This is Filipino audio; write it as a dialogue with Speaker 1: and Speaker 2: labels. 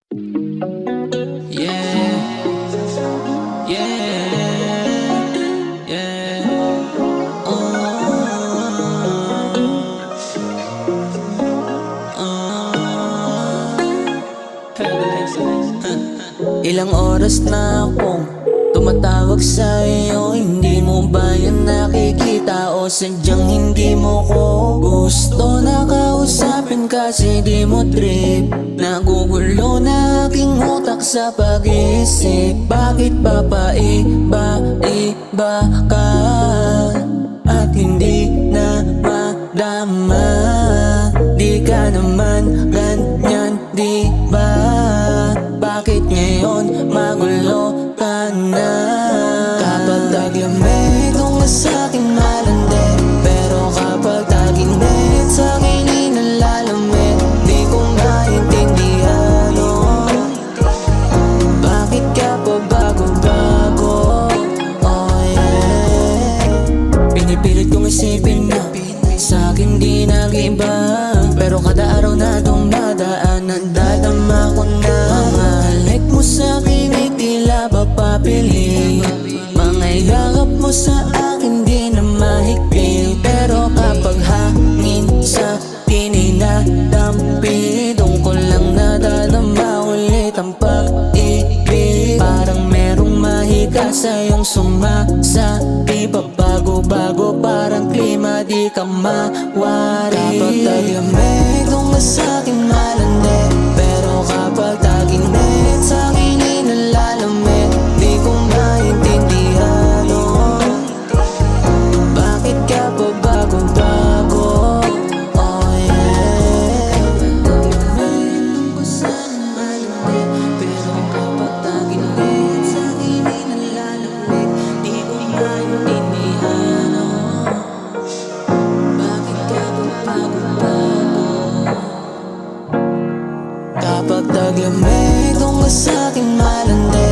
Speaker 1: Yeah, yeah, yeah. Ilang oras na akong tumatawag sa'yo, hindi mo ba yan nakikita o sadyang hindi mo ko gusto na kausapin kasi di mo trip? Nagugulo na aking utak sa pag-iisip, bakit ba paiba-iba ka at hindi na madama? Di ka naman ganyan, di ba? Bakit ngayon magulo ka na? Kapag taglamig kung sa'kin malandi, pero kapag tag-init sa'kin inalalamig. Di ko maintindihan, oh, bakit ka pa bago-bago? Oh yeah, pinipilit kong isipin na sa'kin di nag-iba, pero kada araw na dumadaan nandadama ko na mga halik mo sa'kin ay tila ba papili. Mga yakap mo sa akin di na mahigpit, pero kapag hangin sa tinidadampi, doon ko lang nadadama ulit ang pag-ibig. Parang merong mahika sa iyong sumasabi, bago-bago parang klima di ka mawari. Kapag taglamig kung sa'kin malandi, pero kapag tag-init sa'kin inalalamig. Di ko maintindihan, oh, bakit ka pa bago-bago? Oh yeah, taglamig kung sa'kin malandi, pero kapag tag-init sa'kin inalalamig. Di ko maintindihan, oh, bakit ka pa bago-bago? Kapag taglamig kung sa'kin malandi,